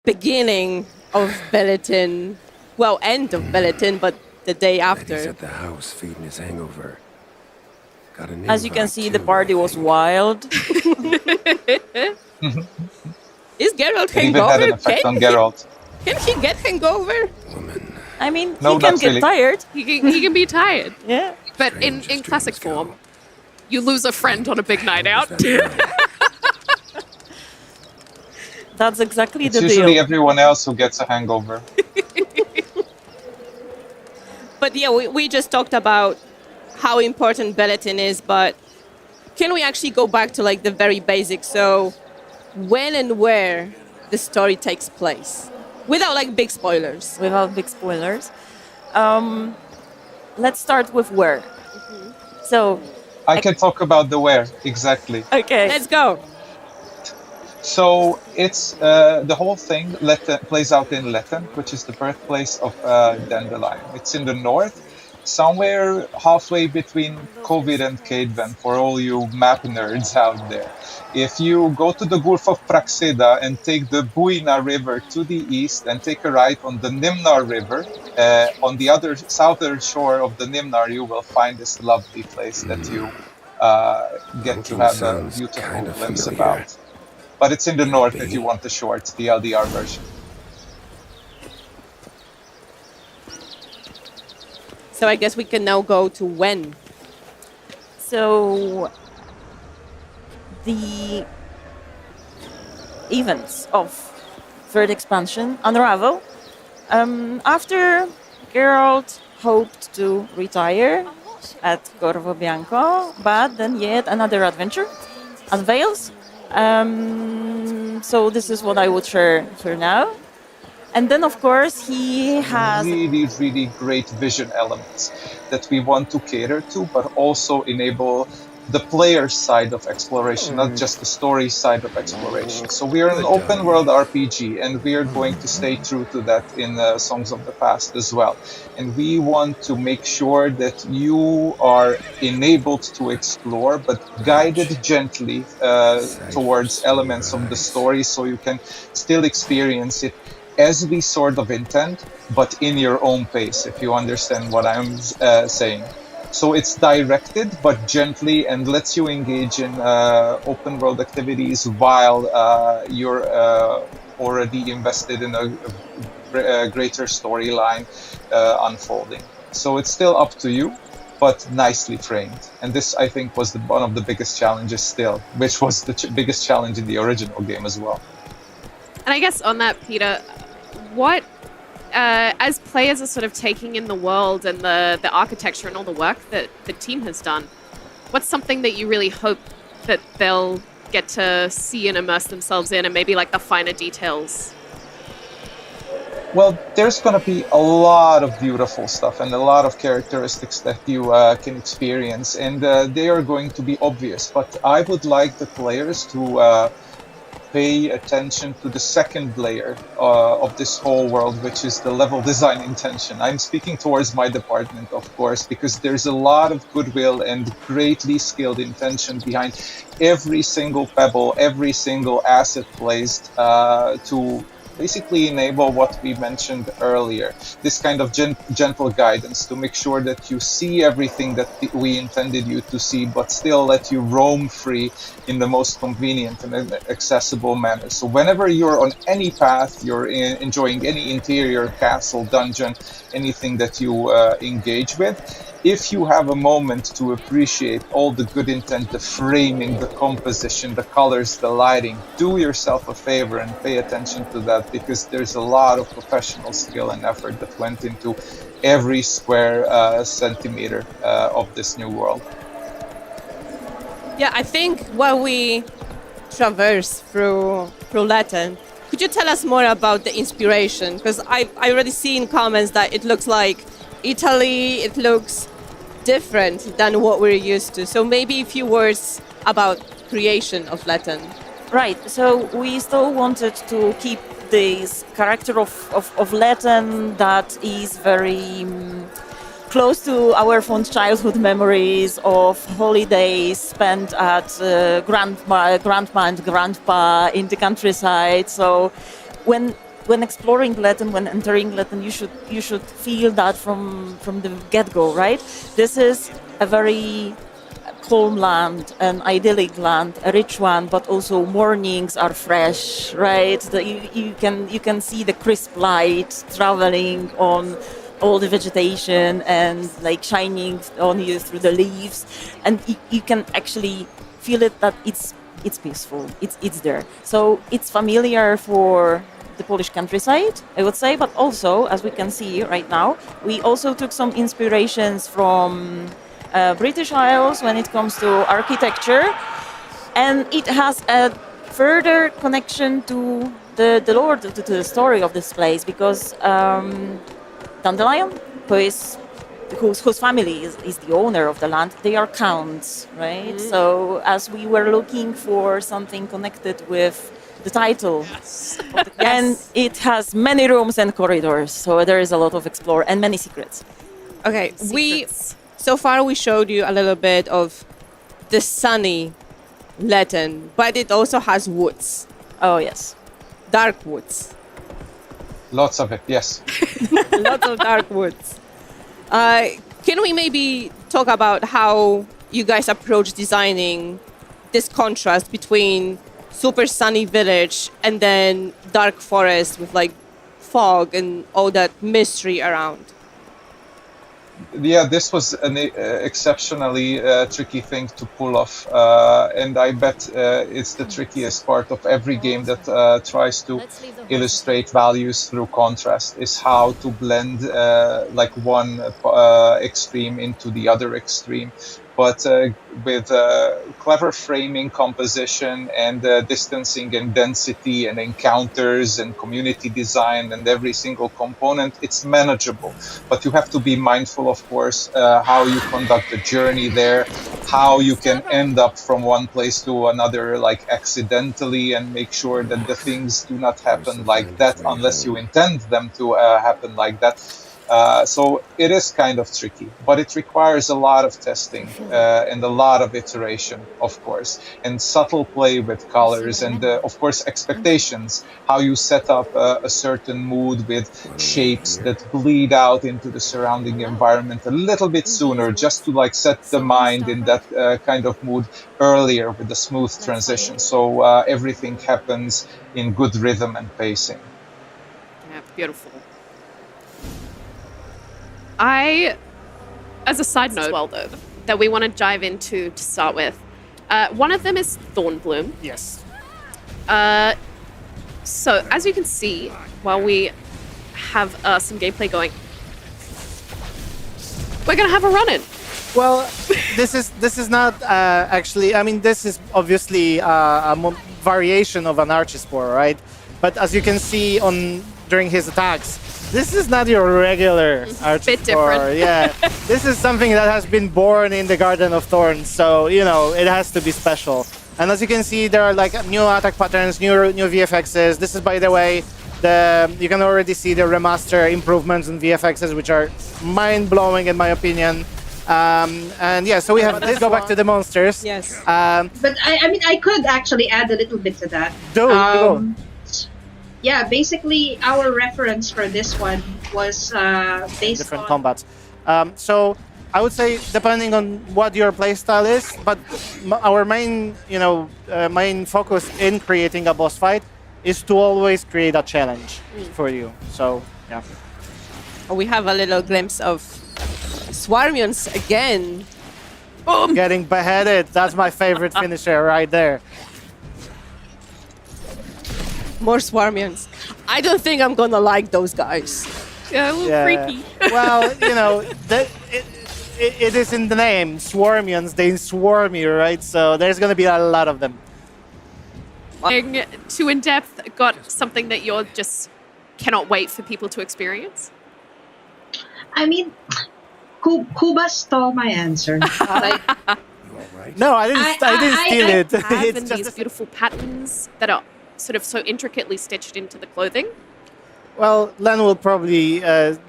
beginning of Belletin, well, end of Belletin, but the day He's after. at the house feeding his hangover. Got an As you can invite, see, the too, party I was think. wild. Is Geralt It even had an hangover? effect on Can Geralt. he get hangover? Woman. I mean, No, he can not get really. tired. He can be tired. Yeah. But Strange in as classic dreams go. form, you lose a friend on a big night What out. was that noise? That's exactly It's the usually deal. everyone else who gets a hangover. But yeah, we just talked about how important Belletin is, but can we actually go back to like the very basics? So when and where the story takes place? Without like big spoilers. Without big spoilers. Let's start with where. So, I can talk about the where, exactly. okay. Let's go. So it's the whole thing plays out in Letten, which is the birthplace of Dandelion. It's in the north, somewhere halfway between Covid and Cadeven, for all you map nerds out there. If you go to the Gulf of Praxeda and take the Buina River to the east and take a right on the Nimnar River, on the other southern shore of the Nimnar, you will find this lovely place that you get to have a Sounds beautiful kinda glimpse familiar. about. But it's in the north if be. you want the short, the LDR version. So I guess we can now go to when. So, the events of third expansion unravel after Geralt hoped to retire at Corvo Bianco, but then yet another adventure unveils. So this is what I would share for now. And then, of course, he has... Really, really great vision elements that we want to cater to, but also enable the player side of exploration, not just the story side of exploration. So we are an open world RPG, and we are going to stay true to that in Songs of the Past as well. And we want to make sure that you are enabled to explore, but guided gently towards elements of the story, so you can still experience it as we sort of intend, but in your own pace, if you understand what I'm saying. So it's directed, but gently, and lets you engage in open world activities while you're already invested in a greater storyline unfolding. So it's still up to you, but nicely framed. And this, I think, was one of the biggest challenges still, which was the biggest challenge in the original game as well. And I guess on that, Peter, what, as players are sort of taking in the world and the architecture and all the work that the team has done, what's something that you really hope that they'll get to see and immerse themselves in, and maybe like the finer details? Well, there's going to be a lot of beautiful stuff and a lot of characteristics that you can experience, and they are going to be obvious. But I would like the players to pay attention to the second layer of this whole world, which is the level design intention. I'm speaking towards my department, of course, because there's a lot of goodwill and greatly skilled intention behind every single pebble, every single asset placed to basically enable what we mentioned earlier, this kind of gentle guidance to make sure that you see everything that we intended you to see, but still let you roam free in the most convenient and accessible manner. So whenever you're on any path, you're enjoying any interior castle, dungeon, anything that you engage with, if you have a moment to appreciate all the good intent, the framing, the composition, the colors, the lighting, do yourself a favor and pay attention to that, because there's a lot of professional skill and effort that went into every square centimeter of this new world. Yeah, I think while we traverse through Latin, could you tell us more about the inspiration? Because I already see in comments that it looks like Italy, it looks different than what we're used to. So maybe a few words about creation of Latin. Right, so we still wanted to keep this character of Latin that is very close to our fond childhood memories of holidays spent at grandma and grandpa in the countryside. So when when exploring Latin, when entering Latin, you should feel that from the get-go, right? This is a very calm land, an idyllic land, a rich one, but also mornings are fresh, right? You can see the crisp light traveling on all the vegetation and like shining on you through the leaves, and you can actually feel it that it's peaceful, it's there. So it's familiar for the Polish countryside, I would say, but also, as we can see right now, we also took some inspirations from British Isles when it comes to architecture, and it has a further connection to the lore, to the story of this place, because Dandelion, whose family is the owner of the land, they are counts, right? Mm-hmm. So as we were looking for something connected with the title, and it has many rooms and corridors, so there is a lot of explore and many secrets. Okay, so far we showed you a little bit of the sunny Latin, but it also has woods. Oh yes, dark woods. Lots of it, yes. Lots of dark woods. Can we maybe talk about how you guys approach designing this contrast between super sunny village and then dark forest with like fog and all that mystery around? Yeah, this was an exceptionally tricky thing to pull off, and I bet it's the trickiest part of every game that tries to illustrate values through contrast, is how to blend like one extreme into the other extreme. But with clever framing, composition, and distancing and density and encounters and community design and every single component, it's manageable. But you have to be mindful, of course, how you conduct the journey there, how you can end up from one place to another like accidentally, and make sure that the things do not happen like that unless you intend them to happen like that. So it is kind of tricky, but it requires a lot of testing and a lot of iteration, of course, and subtle play with colors and, of course, expectations, how you set up a certain mood with shapes that bleed out into the surrounding environment a little bit sooner, just to like set the mind in that kind of mood earlier with the smooth transition. So everything happens in good rhythm and pacing. Yeah, beautiful. As a side note, well, though, that we want to dive into to start with, one of them is Thornbloom. Yes. So, as you can see, while we have some gameplay going, we're going to have a run-in. Well, this is not actually. I mean, this is obviously a variation of an Archispore, right? But as you can see during his attacks, this is not your regular Archispore. Bit different. Yeah, this is something that has been born in the Garden of Thorns, so you know it has to be special. And as you can see, there are like new attack patterns, new VFXs. This is, by the way, you can already see the remaster improvements in VFXs, which are mind-blowing in my opinion. And yeah, so we have. Let's go back to the monsters. Yes. But I mean, I could actually add a little bit to that. Go. Yeah, basically, our reference for this one was based Different on combats. So I would say, depending on what your playstyle is, but our main, main focus in creating a boss fight is to always create a challenge for you. So yeah. We have a little glimpse of Swarmions again. Boom! Getting beheaded. That's my favorite finisher right there. More Swarmions. I don't think I'm gonna like those guys. Yeah, a little freaky. Well, it is in the name, Swarmions. They swarm you, right? So there's gonna be a lot of them. Too in depth, got something that you're just cannot wait for people to experience? I mean, Kuba stole my answer. Like, No, I didn't steal it. Have It's these beautiful patterns that are sort of so intricately stitched into the clothing. Well, Len will probably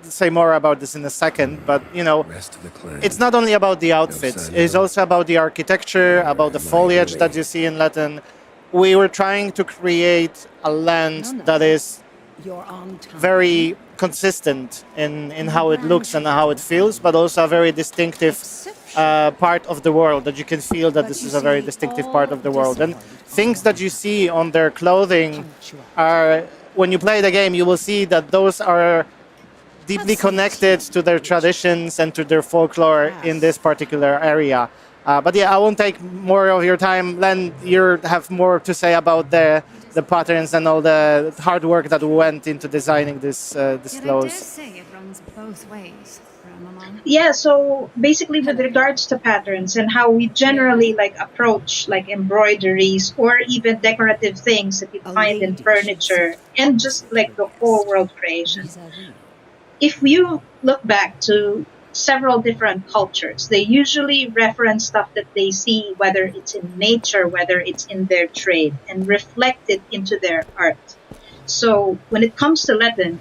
say more about this in a second, but it's not only about the outfits. It's also about the architecture, about the foliage that you see in Latin. We were trying to create a land that is very consistent in how it looks and how it feels, but also a very distinctive part of the world, that you can feel that this is a very distinctive part of the world. And things that you see on their clothing are, when you play the game, you will see that those are deeply connected to their traditions and to their folklore in this particular area. But yeah, I won't take more of your time. Len, you have more to say about the patterns and all the hard work that went into designing this clothes. Say it runs both ways. Yeah, so basically with regards to patterns and how we generally like approach like embroideries or even decorative things that you find in furniture and just like the whole world creation. If you look back to several different cultures, they usually reference stuff that they see, whether it's in nature, whether it's in their trade, and reflect it into their art. So when it comes to Latin,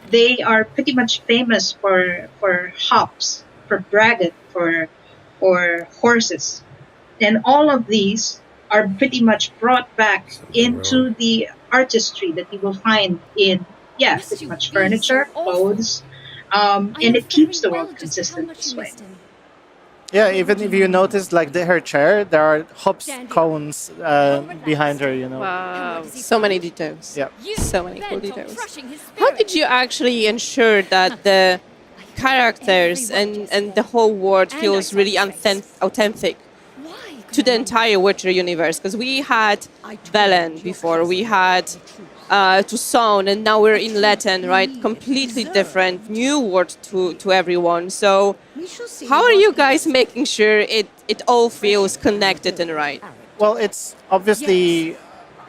they are pretty much famous for hops, for dragon, for horses. And all of these are pretty much brought back into the artistry that you will find in, pretty much furniture, clothes, and it keeps the world consistent this way. Yeah, even if you notice, like her chair, there are hops cones behind her, you know. Wow. So many details. Yeah. So many cool details. How did you actually ensure that the characters and the whole world feels really authentic to the entire Witcher universe? Because we had Velen before, we had Toussaint, and now we're in Latin, right? Completely different, new word to everyone. So how are you guys making sure it all feels connected and right? Well, it's obviously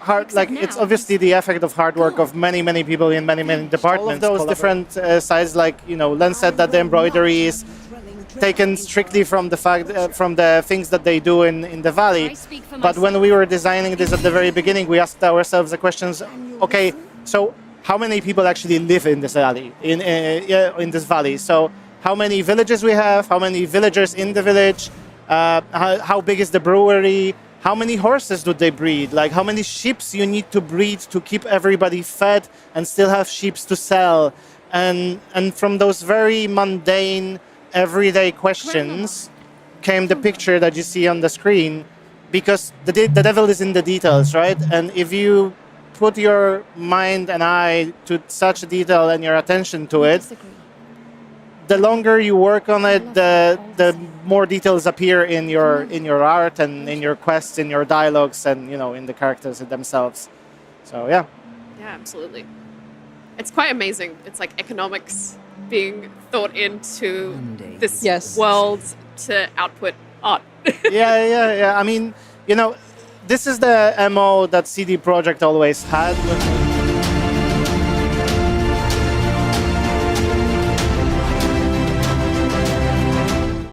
hard. Like, it's obviously the effect of hard work of many people in many departments. All of those different sides, like, you know, Len said that the embroidery is taken strictly from the fact from the things that they do in the valley. But when we were designing this at the very beginning, we asked ourselves the questions: okay, so how many people actually live in this valley? In this valley, so how many villages we have? How many villagers in the village? How big is the brewery? How many horses do they breed? Like, how many sheep you need to breed to keep everybody fed and still have sheep to sell? And from those very mundane, everyday questions came the picture that you see on the screen, because the devil is in the details, right? And if you put your mind and eye to such detail and your attention to it, the longer you work on it, the more details appear in your art and in your quests, in your dialogues, and, you know, in the characters themselves. So yeah. Yeah, absolutely. It's quite amazing. It's like economics being thought into this world to output art. yeah. I mean, you know, this is the MO that CD Projekt always had.